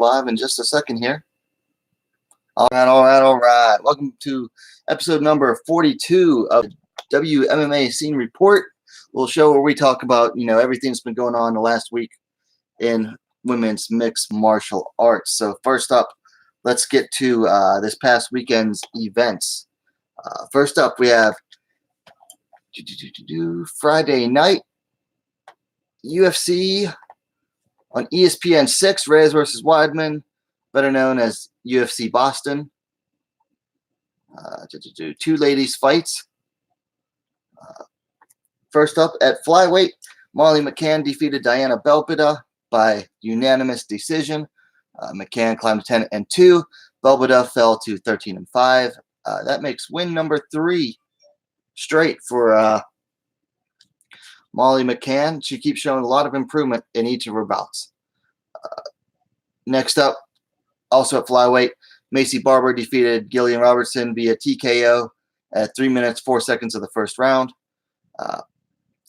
Live in just a second here. All right. Welcome to episode number 42 of WMMA Scene Report. We'll show where we talk about, everything that's been going on the last week in women's mixed martial arts. So first up, let's get to this past weekend's events. First up, we have Friday night UFC on ESPN 6, Reyes versus Weidman, better known as UFC Boston. Two ladies fights. First up at flyweight, Molly McCann defeated Diana Belbita by unanimous decision. McCann climbed to 10-2. Belbita fell to 13-5. That makes win number 3 straight for Molly McCann. She keeps showing a lot of improvement in each of her bouts. Next up, also at flyweight, Macy Barber defeated Gillian Robertson via TKO at 3 minutes 4 seconds of the first round.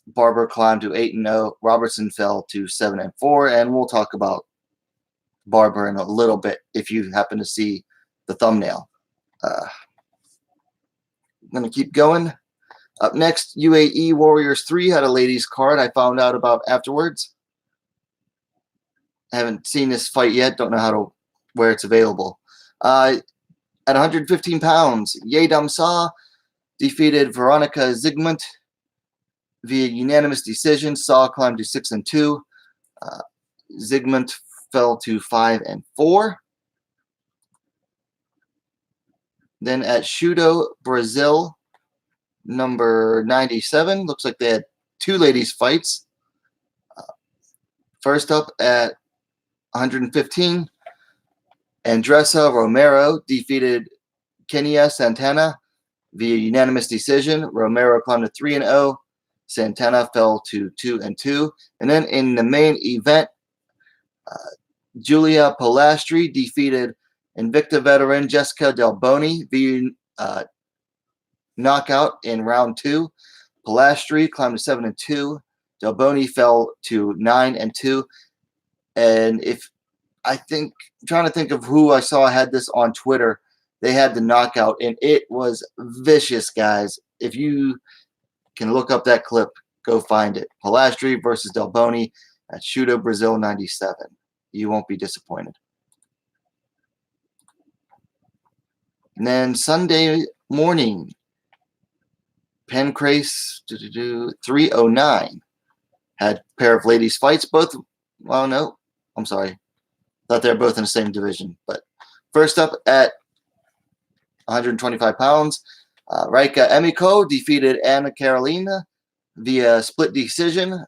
Barber climbed to 8-0. Robertson fell to 7-4, and we'll talk about Barber in a little bit if you happen to see the thumbnail. I'm going to keep going. Up next, UAE Warriors 3 had a ladies card I found out about afterwards. I haven't seen this fight yet. Don't know where it's available. At 115 pounds, Yedam Sa defeated Veronica Zygmunt via unanimous decision. Sa climbed to 6-2. Zygmunt fell to 5-4. Then at Judo Brazil, number 97, looks like they had two ladies fights. First up at 115, Andressa Romero defeated Kenia Santana via unanimous decision. Romero climbed to 3-0. Santana fell to 2-2. And then in the main event, Julia Polastri defeated Invicta veteran Jessica Del Boni via knockout in round 2. Polastri climbed to 7-2. Del Boni fell to 9-2. And I'm trying to think of who I saw had this on Twitter. They had the knockout, and it was vicious, guys. If you can look up that clip, go find it. Polastri versus Del Boni at Judo Brazil 97. You won't be disappointed. And then Sunday morning, Pancrase 309 had a pair of ladies fights. Both, well, no, I'm sorry. Thought they're both in the same division. But first up at 125 pounds, Raika Emiko defeated Anna Carolina via split decision.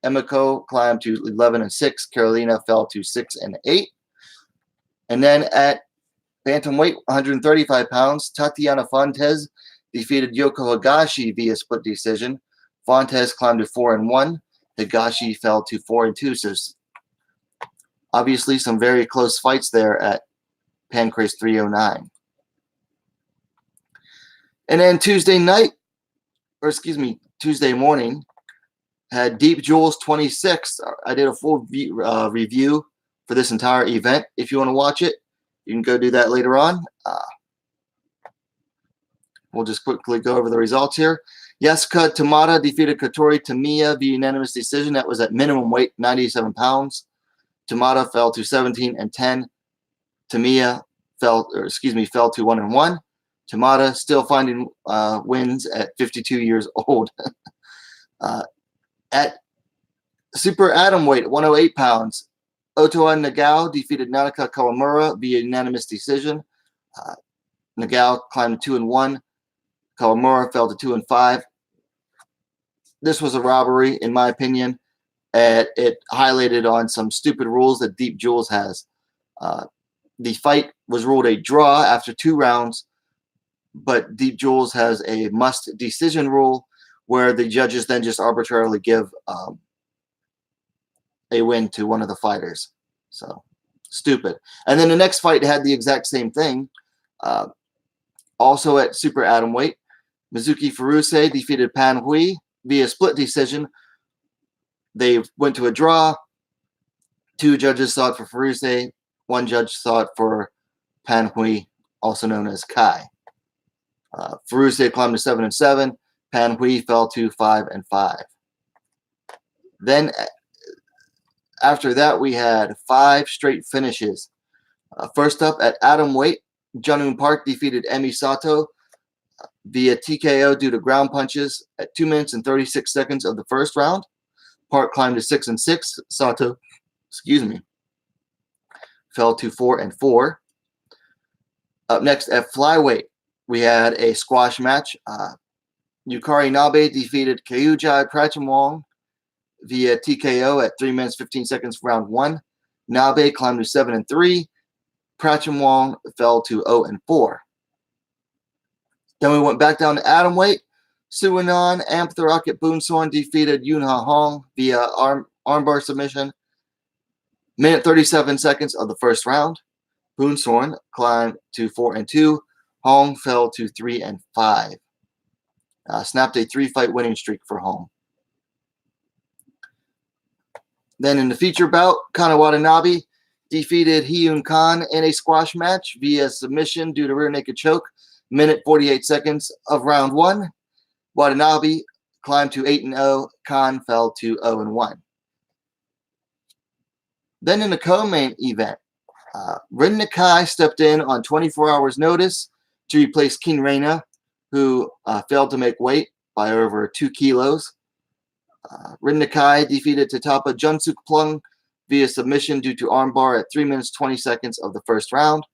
Emiko climbed to 11-6. Carolina fell to 6-8. And then at bantamweight, 135 pounds, Tatiana Fontes defeated Yoko Higashi via split decision. Fontes climbed to 4-1. Higashi fell to 4-2. So obviously some very close fights there at Pancrase 309. And then Tuesday morning, had Deep Jewels 26. I did a full review for this entire event. If you want to watch it, you can go do that later on. We'll just quickly go over the results here. Jessica Tamada defeated Katori Tamiya via unanimous decision. That was at minimum weight, 97 pounds. Tamada fell to 17-10. Tamiya fell to 1-1. Tamada still finding wins at 52 years old. At super atomweight, 108 pounds, Otoa Nagao defeated Nanaka Kawamura via unanimous decision. Nagao climbed to 2-1. Kawamura fell to 2-5. This was a robbery, in my opinion. It highlighted on some stupid rules that Deep Jewels has. The fight was ruled a draw after 2 rounds, but Deep Jewels has a must decision rule where the judges then just arbitrarily give a win to one of the fighters. So, stupid. And then the next fight had the exact same thing. Also at super atomweight, Mizuki Furuse defeated Pan Hui via split decision. They went to a draw. 2 judges saw it for Furuse. one judge saw it for Pan Hui, also known as Kai. Ferruce climbed to 7-7. Pan Hui fell to 5-5. Then after that, we had 5 straight finishes. First up, at atom weight, Jun Park defeated Emi Sato via TKO due to ground punches at 2 minutes and 36 seconds of the first round. Park climbed to 6-6. Sato, fell to 4-4. Up next at flyweight, we had a squash match. Yukari Nabe defeated Kyujai Prachimwong via TKO at 3 minutes 15 seconds round 1. Nabe climbed to 7-3. Prachimwong fell to 0-4. Then we went back down to atom weight. Suwanon Amptharocket Boonsorn defeated Yunha Hong via armbar submission. Minute 37 seconds of the first round. Boonsorn climbed to 4-2. Hong fell to 3-5. Snapped a 3-fight winning streak for Hong. Then in the feature bout, Kana Watanabe defeated Hyun Khan in a squash match via submission due to rear naked choke. Minute 48 seconds of round 1. Watanabe climbed to 8-0. Khan fell to 0-1. Then in the co-main event, Rin Nakai stepped in on 24 hours notice to replace King Reina, who failed to make weight by over 2 kilos. Rin Nakai defeated Tatapa Junsuk Plung via submission due to armbar at 3 minutes 20 seconds of the first round.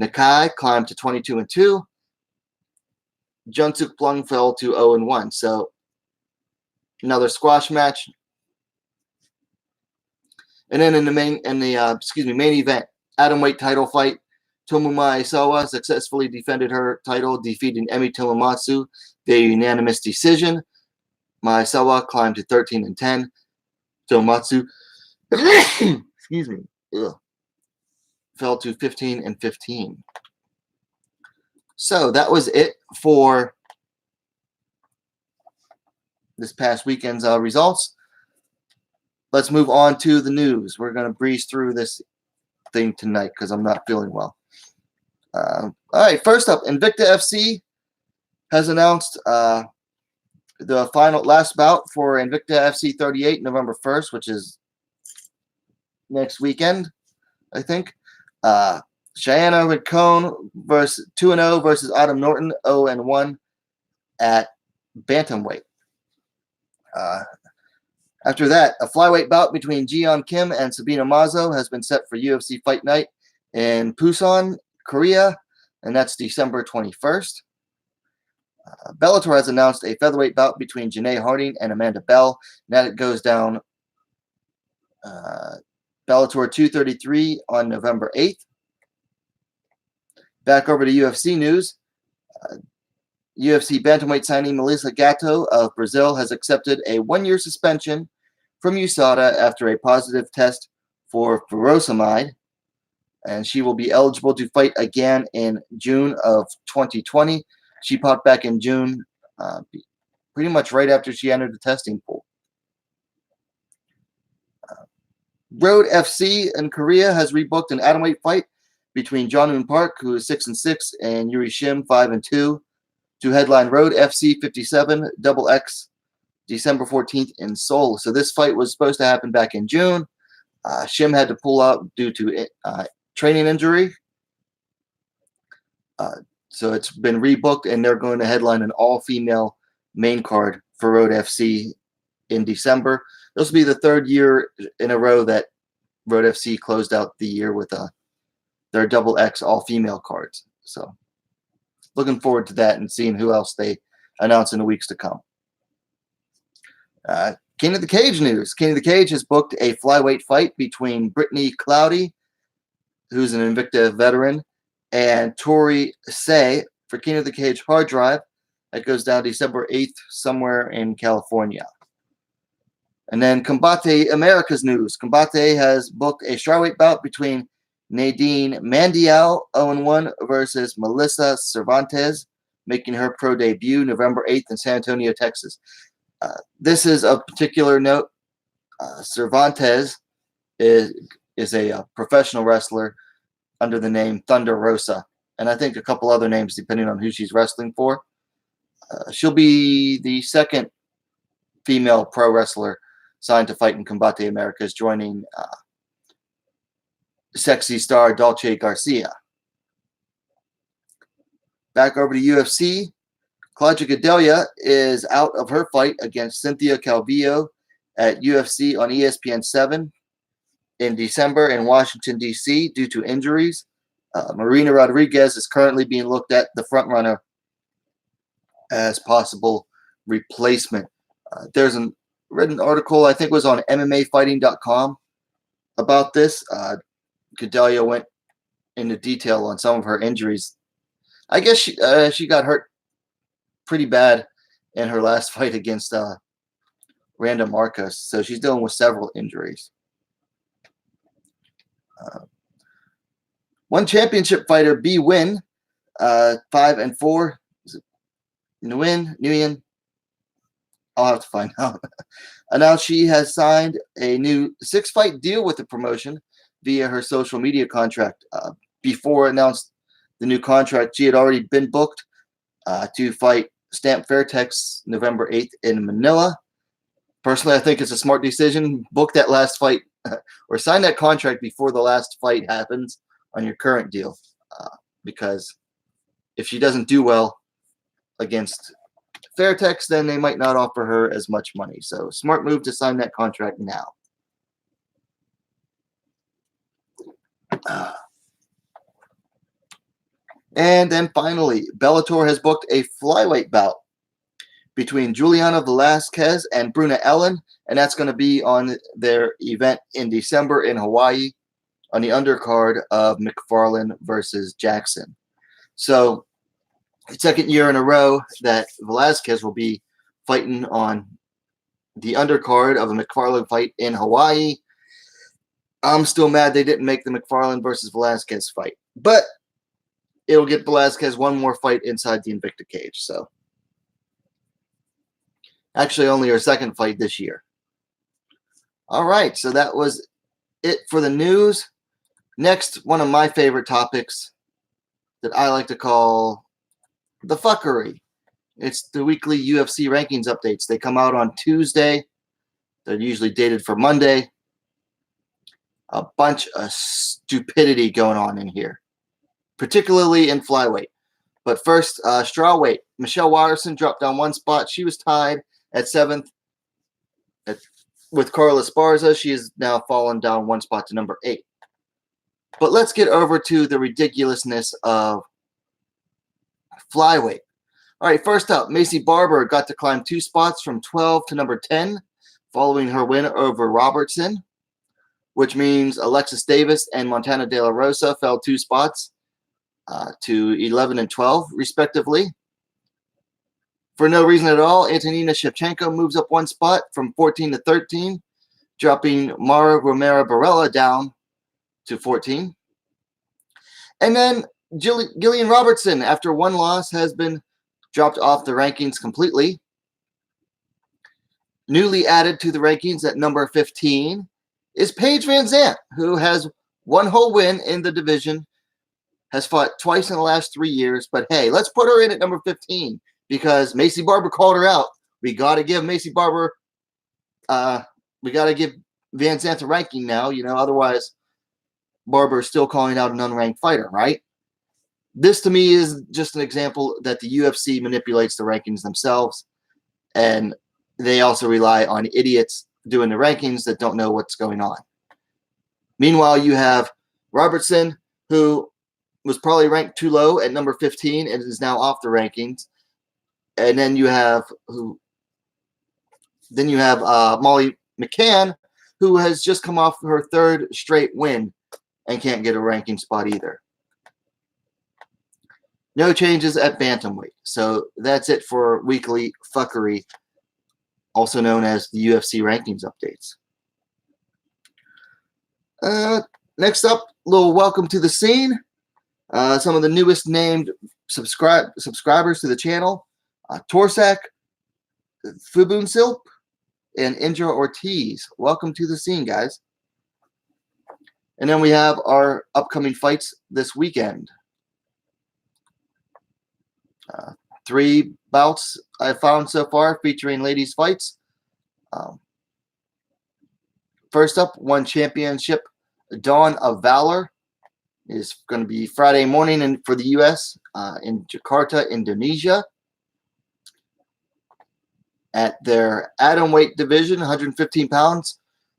Nakai climbed to 22-2. Junsuk Plung fell to 0-1. So another squash match. And then in the main event, atomweight title fight, Tomuma Aisawa successfully defended her title, defeating Emi Tomomatsu via unanimous decision. Maesawa climbed to 13-10. Tomomatsu fell to 15-15. So that was it for this past weekend's results. Let's move on to the news. We're going to breeze through this thing tonight because I'm not feeling well. All right, first up, Invicta FC has announced the last bout for Invicta FC 38, November 1st, which is next weekend, I think. Cheyenne Rincon versus 2-0 versus Adam Norton, 0-1 at bantamweight. After that, a flyweight bout between Jiyeon Kim and Sabina Mazo has been set for UFC Fight Night in Busan, Korea, and that's December 21st. Bellator has announced a featherweight bout between Janae Harding and Amanda Bell. Now it goes down Bellator 233 on November 8th. Back over to UFC news. UFC bantamweight signing Melissa Gatto of Brazil has accepted a 1-year suspension from USADA after a positive test for furosemide, and she will be eligible to fight again in June of 2020. She popped back in June, pretty much right after she entered the testing pool. Road FC in Korea has rebooked an atomweight fight between Jong-un Park, who is 6-6, and Yuri Shim, 5-2, to headline Road FC 57 XX December 14th in Seoul. So this fight was supposed to happen back in June. Shim had to pull out due to training injury. So it's been rebooked, and they're going to headline an all-female main card for Road FC in December. This will be the 3rd year in a row that Road FC closed out the year with their XX all-female cards. So looking forward to that and seeing who else they announce in the weeks to come. King of the Cage news. King of the Cage has booked a flyweight fight between Brittany Cloudy, who's an Invicta veteran, and Tori Say for King of the Cage Hard Drive. That goes down December 8th somewhere in California. And then Combate Americas news. Combate has booked a strawweight bout between Nadine Mandial, 0-1, versus Melissa Cervantes, making her pro debut November 8th in San Antonio, Texas. This is of particular note. Cervantes is a professional wrestler under the name Thunder Rosa, and I think a couple other names depending on who she's wrestling for. She'll be the second female pro wrestler signed to fight in Combate Americas, joining sexy star Dolce Garcia. Back over to UFC. Claudia Gadelha is out of her fight against Cynthia Calvillo at UFC on ESPN 7 in December in Washington, D.C. due to injuries. Marina Rodriguez is currently being looked at, the front runner, as possible replacement. There's a written article, I think it was on MMAfighting.com about this. Gadelha went into detail on some of her injuries. I guess she got hurt pretty bad in her last fight against Randa Marcos, so she's dealing with several injuries. One championship fighter, B Win, 5-4. Nguyen. I'll have to find out. Announced she has signed a new 6-fight deal with the promotion via her social media contract. Before announced the new contract, she had already been booked to fight Stamp Fairtex November 8th in Manila. Personally, I think it's a smart decision. Book that last fight or sign that contract before the last fight happens on your current deal, because if she doesn't do well against Fairtex, then they might not offer her as much money. So smart move to sign that contract now. And then finally, Bellator has booked a flyweight bout between Juliana Velasquez and Bruna Ellen, and that's going to be on their event in December in Hawaii on the undercard of McFarlane versus Jackson. So, second year in a row that Velasquez will be fighting on the undercard of a McFarlane fight in Hawaii. I'm still mad they didn't make the McFarlane versus Velasquez fight, but it'll get Velasquez one more fight inside the Invicta cage. So, actually only her second fight this year. All right, so that was it for the news. Next, one of my favorite topics that I like to call the fuckery. It's the weekly UFC rankings updates. They come out on Tuesday. They're usually dated for Monday. A bunch of stupidity going on in here, particularly in flyweight. But first, strawweight. Michelle Watterson dropped down one spot. She was tied at 7th with Carla Esparza. She has now fallen down one spot to number 8. But let's get over to the ridiculousness of flyweight. All right, first up, Macy Barber got to climb 2 spots from 12 to number 10 following her win over Robertson, which means Alexis Davis and Montana De La Rosa fell 2 spots to 11 and 12, respectively. For no reason at all, Antonina Shevchenko moves up 1 spot from 14 to 13, dropping Mara Romero Barella down to 14. And then Gillian Robertson, after 1 loss, has been dropped off the rankings completely. Newly added to the rankings at number 15 is Paige Van Zandt, who has 1 whole win in the division, has fought twice in the last 3 years. But hey, let's put her in at number 15 because Macy Barber called her out. We got to give Macy Barber, we got to give Van Zandt a ranking now. Otherwise Barber is still calling out an unranked fighter, right? This to me is just an example that the UFC manipulates the rankings themselves, and they also rely on idiots doing the rankings that don't know what's going on. Meanwhile, you have Robertson, who was probably ranked too low at number 15 and is now off the rankings. And then you have Molly McCann, who has just come off her 3rd straight win and can't get a ranking spot either. No changes at bantamweight. So that's it for weekly fuckery, also known as the UFC rankings updates. Next up, a little welcome to the scene. Some of the newest named subscribers to the channel. Torsak, Fubunsilp, and Indra Ortiz. Welcome to the scene, guys. And then we have our upcoming fights this weekend. 3 bouts I found so far featuring ladies fights. First up, One Championship Dawn of Valor is going to be Friday morning for the U.S. In Jakarta, Indonesia. At their atomweight division, 115 pounds,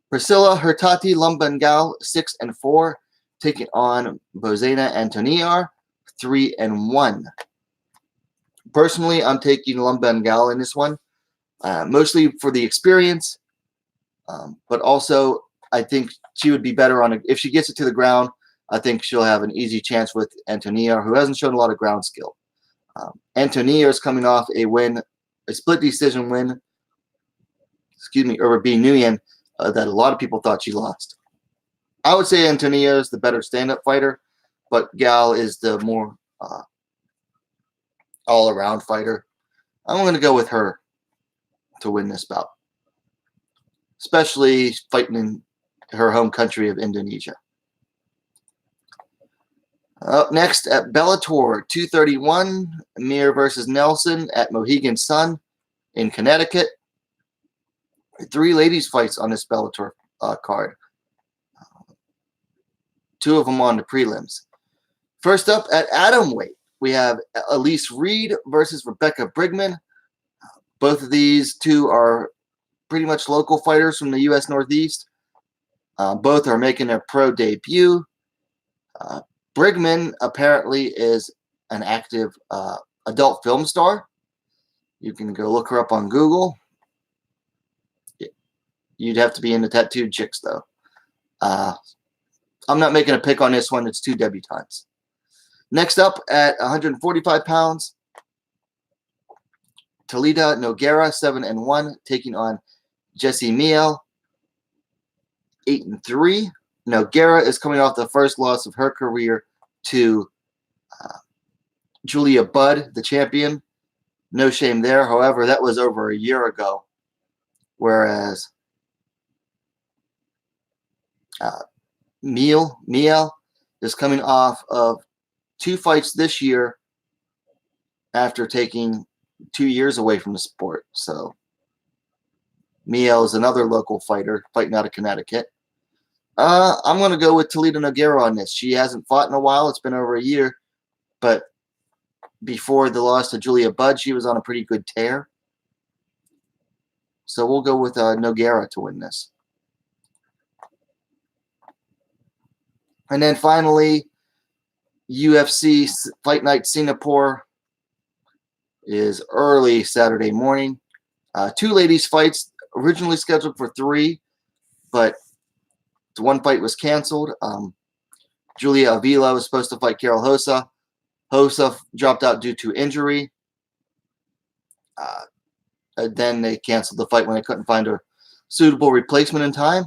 Priscilla Hurtati Lumbangal, 6-4, taking on Bozena Antoniar, 3-1. Personally, I'm taking Lumbangal in this one, mostly for the experience, but also I think she would be better on it. If she gets it to the ground, I think she'll have an easy chance with Antoniar, who hasn't shown a lot of ground skill. Antoniar is coming off a win, a split decision win, over B. Nguyen, that a lot of people thought she lost. I would say Antoniar is the better stand-up fighter, but Gal is the more all-around fighter. I'm going to go with her to win this bout, especially fighting in her home country of Indonesia. Up next at Bellator 231, Mir versus Nelson at Mohegan Sun in Connecticut. 3 ladies fights on this Bellator card. 2 of them on the prelims. First up at atomweight, we have Elise Reed versus Rebecca Brigman. Both of these 2 are pretty much local fighters from the U.S. Northeast. Both are making their pro debut. Brigman apparently is an active adult film star. You can go look her up on Google. You'd have to be into tattooed chicks, though. I'm not making a pick on this one. It's 2 debutantes. Next up at 145 pounds, Talita Nogueira, 7-1, taking on Jessie Miel, 8-3. Nogueira is coming off the first loss of her career to Julia Budd, the champion. No shame there. However, that was over a year ago. Whereas Miel is coming off of 2 fights this year after taking 2 years away from the sport. So Miel is another local fighter fighting out of Connecticut. I'm going to go with Talita Nogueira on this. She hasn't fought in a while. It's been over a year. But before the loss to Julia Budd, she was on a pretty good tear. So we'll go with Nogueira to win this. And then finally, UFC Fight Night Singapore is early Saturday morning. 2 ladies fights, originally scheduled for 3, but the 1 fight was canceled. Julia Avila was supposed to fight Carol Hossa. Hossa dropped out due to injury. Then they canceled the fight when they couldn't find a suitable replacement in time.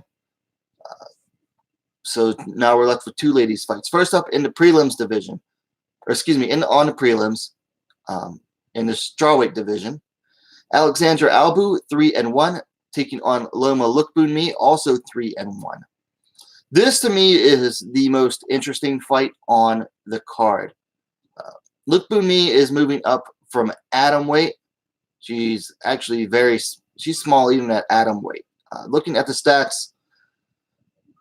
So now we're left with 2 ladies fights. First up in the prelims division, on the prelims, in the strawweight division, Alexandra Albu, 3-1, taking on Loma Lookboonmee, also 3-1. This to me is the most interesting fight on the card. Lookboonmee is moving up from atomweight. She's actually she's small even at atomweight. Looking at the stats,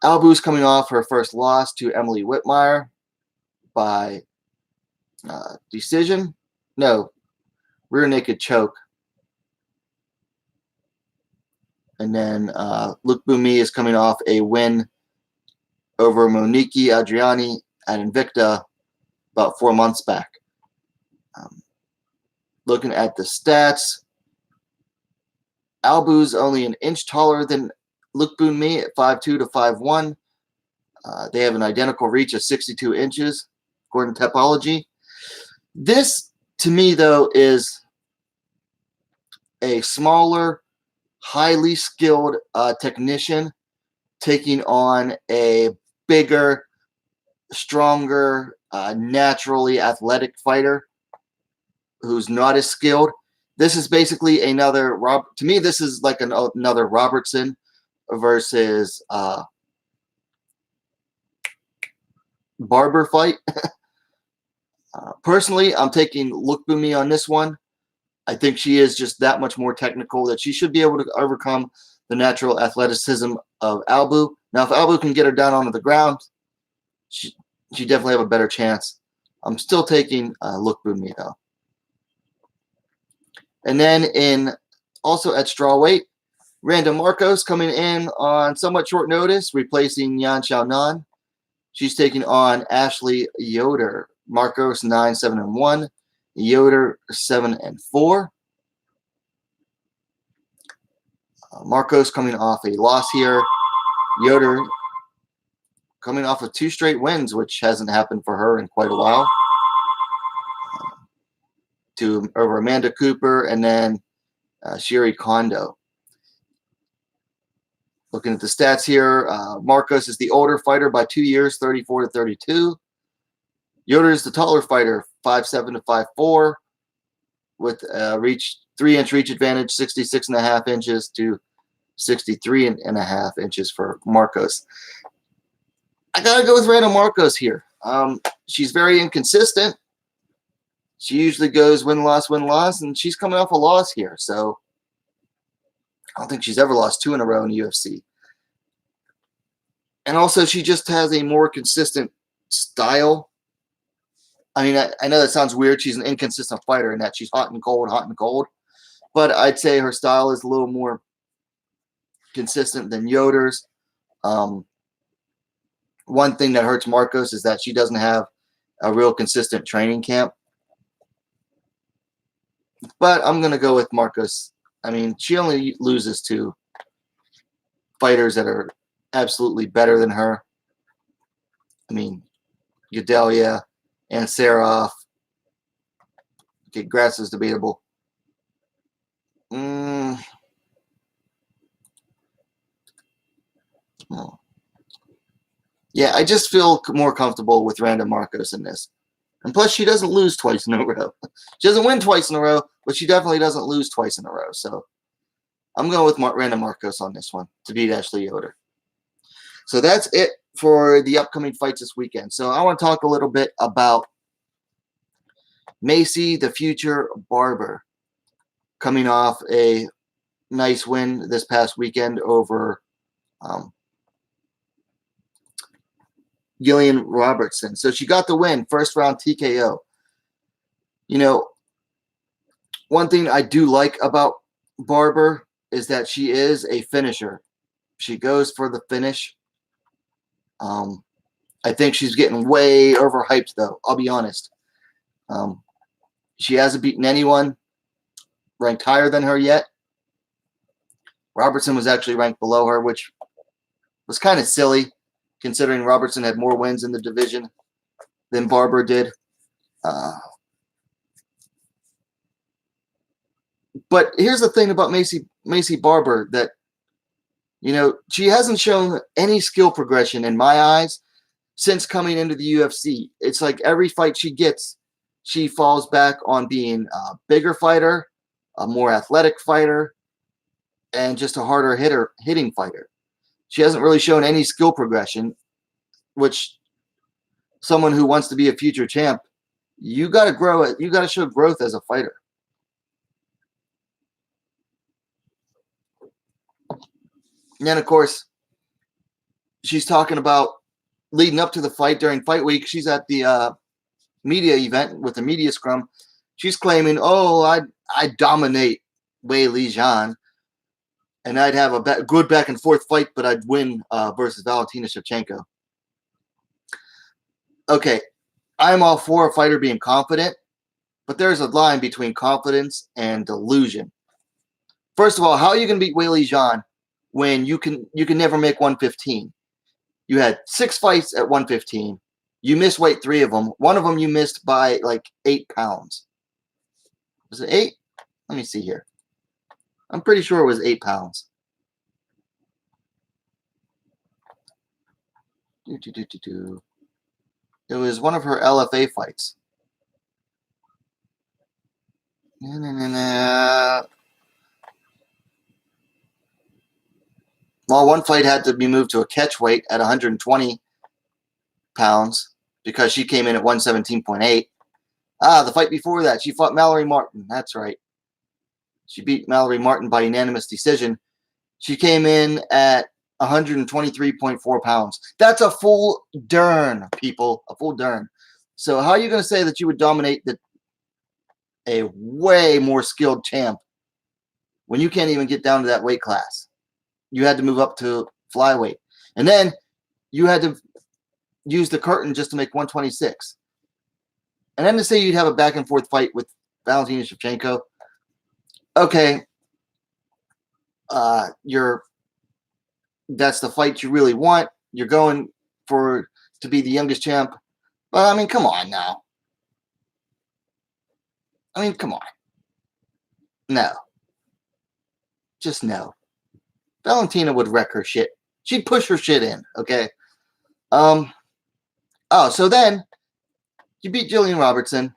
Albu's coming off her first loss to Emily Whitmire by decision. No, rear naked choke. And then Lookboonmee is coming off a win over Monique Adriani at Invicta about 4 months back. Looking at the stats, Albu's only an inch taller than Lookboonmee at 5'2" to 5'1". They have an identical reach of 62 inches, according to Topology. This, to me, though, is a smaller, highly skilled technician taking on a bigger, stronger, naturally athletic fighter who's not as skilled. This is basically another to me, this is like another Robertson versus Barber fight. Personally, I'm taking Lookboomy on this one. I think she is just that much more technical that she should be able to overcome the natural athleticism of Albu. Now, if Albu can get her down onto the ground, she definitely have a better chance. I'm still taking Lookboomy though. And then also at strawweight, Randa Marcos coming in on somewhat short notice, replacing Yan Xiaonan. She's taking on Ashley Yoder. Marcos 9-7-1, Yoder 7-4. Marcos coming off a loss here. Yoder coming off of 2 straight wins, which hasn't happened for her in quite a while. Over Amanda Cooper and then Shiri Kondo. Looking at the stats here, Marcos is the older fighter by 2 years, 34-32. Yoder is the taller fighter, 5'7" to 5'4", with 3-inch reach advantage, 66.5 inches to 63.5 inches for Marcos. I gotta go with Randa Marcos here. She's very inconsistent. She usually goes win-loss, and she's coming off a loss here, so I don't think she's ever lost 2 in a row in the UFC. And also, she just has a more consistent style. I mean, I know that sounds weird. She's an inconsistent fighter in that she's hot and cold. But I'd say her style is a little more consistent than Yoder's. One thing that hurts Marcos is that she doesn't have a real consistent training camp. But I'm going to go with Marcos. I mean, she only loses to fighters that are absolutely better than her. I mean, Gedalia and Seraf. Okay, Grass is debatable. Yeah, I just feel more comfortable with Randa Marcos in this. And plus, she doesn't lose twice in a row. She doesn't win twice in a row, but she definitely doesn't lose twice in a row. So I'm going with Randa Marcos on this one to beat Ashley Yoder. So that's it for the upcoming fights this weekend. So I want to talk a little bit about Macy, the future Barber, coming off a nice win this past weekend over Gillian Robertson. So she got the win, first round TKO. You know, one thing I do like about Barber is that she is a finisher. She goes for the finish. I think she's getting way overhyped, though. I'll be honest. She hasn't beaten anyone ranked higher than her yet. Robertson was actually ranked below her, which was kind of silly, considering Robertson had more wins in the division than Barber did. But here's the thing about Macy Barber, that, you know, she hasn't shown any skill progression in my eyes since coming into the UFC. It's like every fight she gets, she falls back on being a bigger fighter, a more athletic fighter, and just a harder hitting fighter. She hasn't really shown any skill progression, which someone who wants to be a future champ, you got to grow it. You got to show growth as a fighter. And then, of course, she's talking about leading up to the fight during fight week. She's at the media event with the media scrum. She's claiming, oh, I'd dominate Weili Zhang, and I'd have a good back and forth fight, but I'd win versus Valentina Shevchenko. Okay, I'm all for a fighter being confident, but there's a line between confidence and delusion. First of all, how are you going to beat Weili Zhang when you can never make 115? You had 6 fights at 115. You missed weight 3 of them. One of them you missed by like 8 pounds. Was it 8? Let me see here. I'm pretty sure it was 8 pounds. It was one of her LFA fights. Well, one fight had to be moved to a catch weight at 120 pounds. because she came in at 117.8. The fight before that, she fought Mallory Martin. That's right. She beat Mallory Martin by unanimous decision. She came in at 123.4 pounds. That's a full dern, people. A full dern. So how are you going to say that you would dominate a way more skilled champ when you can't even get down to that weight class? You had to move up to flyweight. And then you had to use the curtain just to make 126. And then to say you'd have a back and forth fight with Valentina Shevchenko. Okay. That's the fight you really want. You're going to be the youngest champ. But I mean, come on now. I mean, come on. No. Just no. Valentina would wreck her shit. She'd push her shit in, okay? So then you beat Jillian Robertson.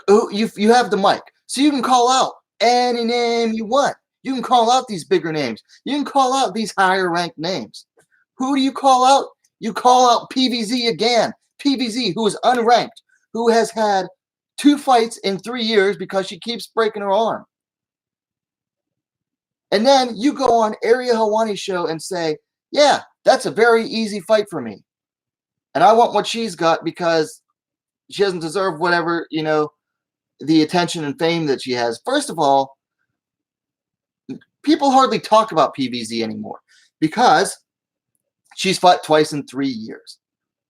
You have the mic. So you can call out any name you want. You can call out these bigger names. You can call out these higher ranked names. Who do you call out? You call out PVZ again. PVZ, who is unranked, who has had 2 fights in 3 years because she keeps breaking her arm. And then you go on Ariel Helwani's show and say, yeah, that's a very easy fight for me. And I want what she's got because she doesn't deserve whatever, the attention and fame that she has. First of all, people hardly talk about PVZ anymore because she's fought twice in 3 years.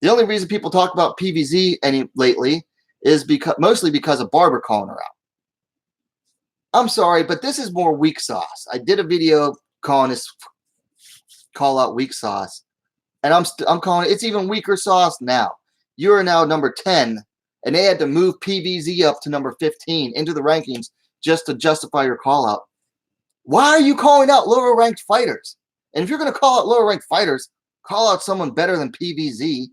The only reason people talk about PVZ lately is mostly because of Barber calling her out. I'm sorry, but this is more weak sauce. I did a video calling this call out weak sauce, and I'm calling it's even weaker sauce now. You are now number 10, and they had to move PVZ up to number 15 into the rankings just to justify your call out. Why are you calling out lower ranked fighters? And if you're going to call out lower ranked fighters, call out someone better than PVZ.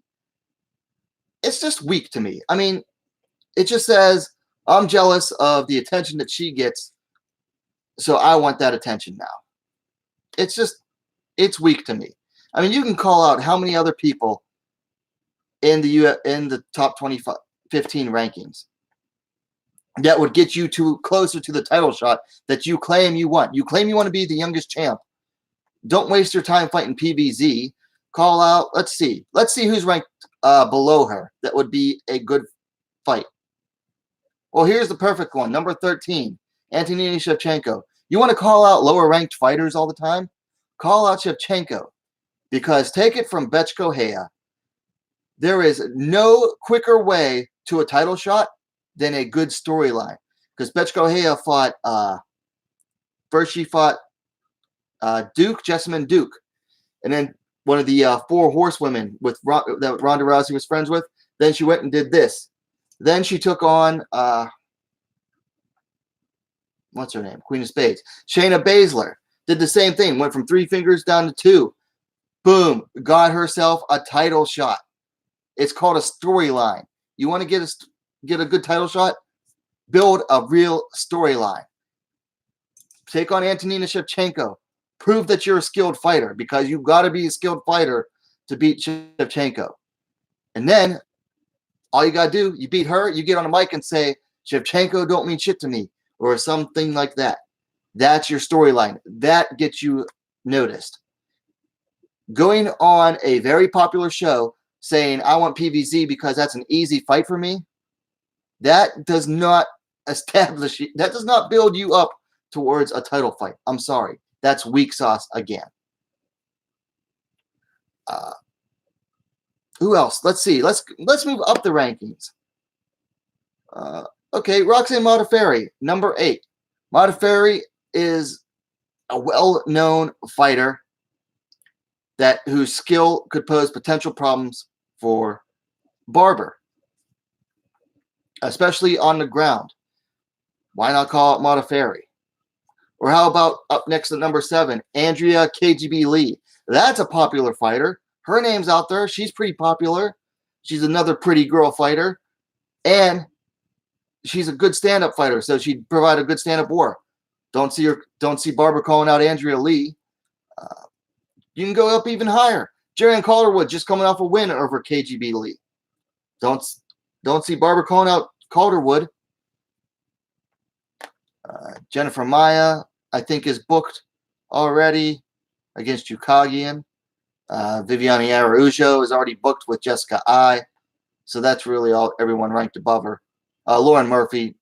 It's just weak to me. I mean, it just says, I'm jealous of the attention that she gets, so I want that attention now. It's weak to me. I mean, you can call out how many other people in the top 15 rankings that would get you closer to the title shot that you claim you want. You claim you want to be the youngest champ. Don't waste your time fighting PVZ. Call out. Let's see who's ranked below her. That would be a good fight. Well, here's the perfect one. Number 13, Antonina Shevchenko. You want to call out lower-ranked fighters all the time? Call out Shevchenko. Because take it from Betchko Hea, there is no quicker way to a title shot than a good storyline. Because Betchko Hea fought, first she fought Jessamine Duke. And then one of the 4 horsewomen that Ronda Rousey was friends with. Then she went and did this. Then she took on, what's her name? Queen of Spades. Shayna Baszler did the same thing. Went from 3 fingers down to 2. Boom. Got herself a title shot. It's called a storyline. You want to get a good title shot? Build a real storyline. Take on Antonina Shevchenko. Prove that you're a skilled fighter because you've got to be a skilled fighter to beat Shevchenko. And then all you got to do, you beat her, you get on the mic and say, Shevchenko don't mean shit to me, or something like that. That's your storyline. That gets you noticed. Going on a very popular show saying, I want PVZ because that's an easy fight for me, that does not that does not build you up towards a title fight. I'm sorry. That's weak sauce again. Who else? Let's see. Let's move up the rankings. Okay, Roxanne Modafferi, number 8. Modafferi is a well-known fighter whose skill could pose potential problems for Barber, especially on the ground. Why not call out Modafferi? Or how about up next at number 7, Andrea KGB Lee? That's a popular fighter. Her name's out there. She's pretty popular. She's another pretty girl fighter. And she's a good stand-up fighter, so she'd provide a good stand-up war. Don't see Barber calling out Andrea Lee. You can go up even higher. Jerrion Calderwood just coming off a win over KGB Lee. Don't see Barber calling out Calderwood. Jennifer Maia, I think, is booked already against Yukagian. Viviane Araújo is already booked with Jessica I. So that's really everyone ranked above her. Lauren Murphy,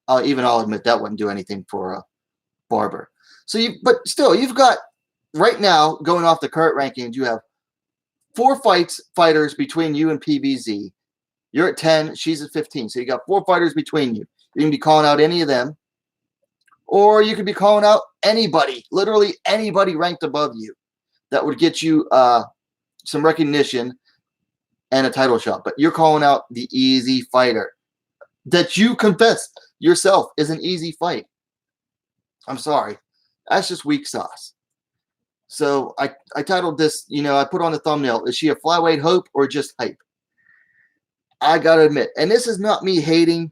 I'll admit that wouldn't do anything for Barber. So but still, you've got right now, going off the current rankings, you have 4 fighters between you and PBZ. You're at 10, she's at 15. So you got 4 fighters between you. You can be calling out any of them, or you could be calling out anybody, literally anybody ranked above you that would get you some recognition and a title shot. But you're calling out the easy fighter that you confess yourself is an easy fight. I'm sorry. That's just weak sauce. So I titled this, I put on the thumbnail, is she a flyweight hope or just hype? I got to admit, and this is not me hating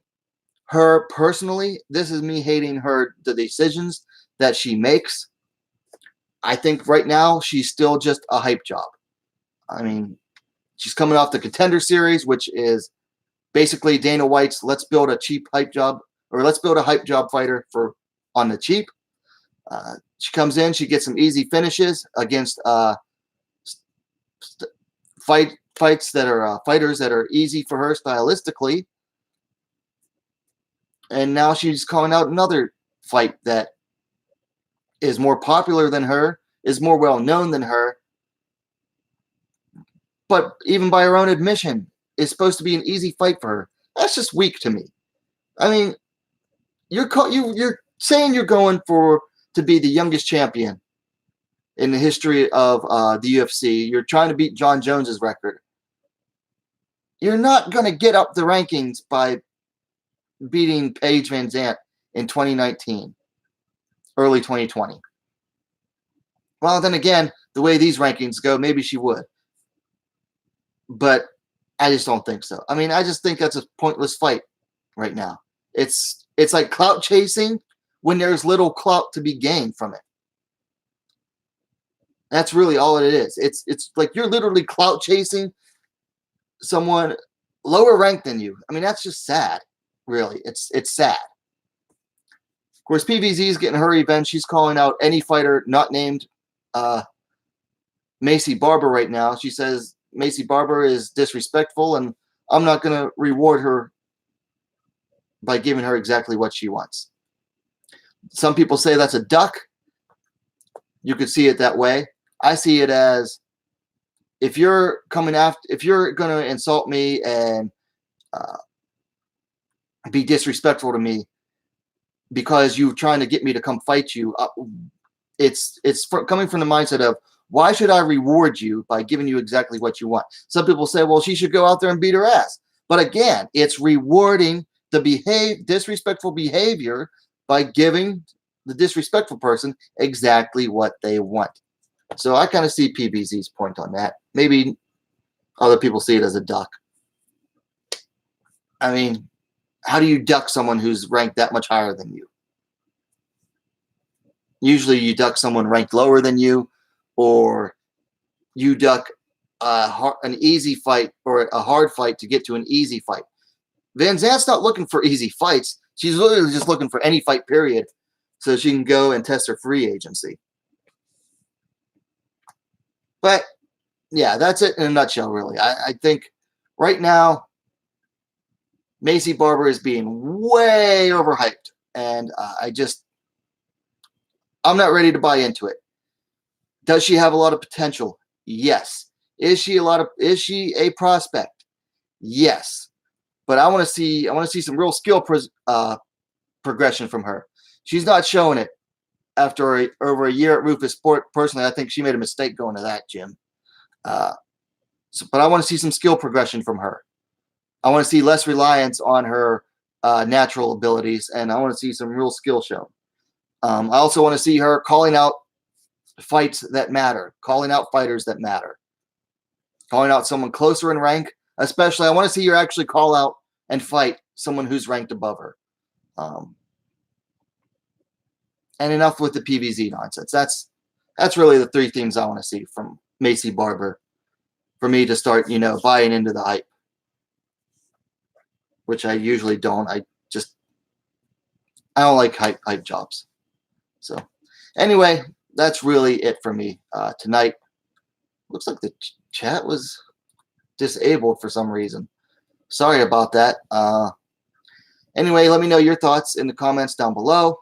her personally. This is me hating the decisions that she makes. I think right now she's still just a hype job. I mean, she's coming off the Contender Series, which is basically Dana White's let's build a cheap hype job, or let's build a hype job fighter on the cheap. She comes in, she gets some easy finishes against fights that are fighters that are easy for her stylistically. And now she's calling out another fight that is more popular than her, is more well known than her, but even by her own admission, is supposed to be an easy fight for her. That's just weak to me. I mean, you're saying you're going to be the youngest champion in the history of the UFC. You're trying to beat John Jones's record. You're not going to get up the rankings by beating Paige Van Zandt in 2019, early 2020. Well, then again, the way these rankings go, maybe she would. But I just don't think so. I mean, I just think that's a pointless fight right now. It's like clout chasing when there's little clout to be gained from it. That's really all it is. It's like you're literally clout chasing someone lower ranked than you. I mean, that's just sad. Really, it's sad. Of course, PVZ is getting her revenge. She's calling out any fighter not named Macy Barber right now. She says Macy Barber is disrespectful, and I'm not going to reward her by giving her exactly what she wants. Some people say that's a duck. You could see it that way. I see it as if you're going to insult me and be disrespectful to me because you're trying to get me to come fight you, it's coming from the mindset of, why should I reward you by giving you exactly what you want? Some people say, well, she should go out there and beat her ass. But again, it's rewarding the disrespectful behavior by giving the disrespectful person exactly what they want. So I kind of see PBZ's point on that. Maybe other people see it as a duck. I mean, how do you duck someone who's ranked that much higher than you? Usually you duck someone ranked lower than you, or you duck an easy fight or a hard fight to get to an easy fight. Van Zandt's not looking for easy fights. She's literally just looking for any fight, period, so she can go and test her free agency. But, yeah, that's it in a nutshell, really. I think right now Macy Barber is being way overhyped, and I'm not ready to buy into it. Does she have a lot of potential? Yes. Is she a prospect? Yes. But I want to see some real skill progression from her. She's not showing it after over a year at Rufus Sport. Personally, I think she made a mistake going to that gym. But I want to see some skill progression from her. I want to see less reliance on her natural abilities, and I want to see some real skill shown. I also want to see her calling out fights that matter, calling out fighters that matter, calling out someone closer in rank. Especially, I want to see her actually call out and fight someone who's ranked above her. And enough with the PVZ nonsense. That's really the 3 things I want to see from Macy Barber. for me to start, buying into the hype, which I usually don't. I don't like hype jobs. So anyway, that's really it for me tonight. Looks like the chat was disabled for some reason. Sorry about that. Anyway, let me know your thoughts in the comments down below.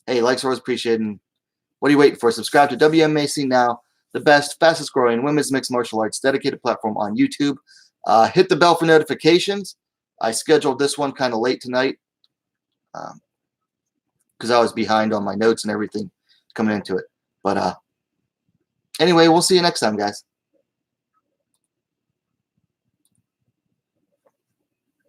Hey, likes are always appreciated. And what are you waiting for? Subscribe to WMMA Now, the best, fastest growing women's mixed martial arts dedicated platform on YouTube. Hit the bell for notifications. I scheduled this one kind of late tonight because I was behind on my notes and everything coming into it. But anyway, we'll see you next time, guys.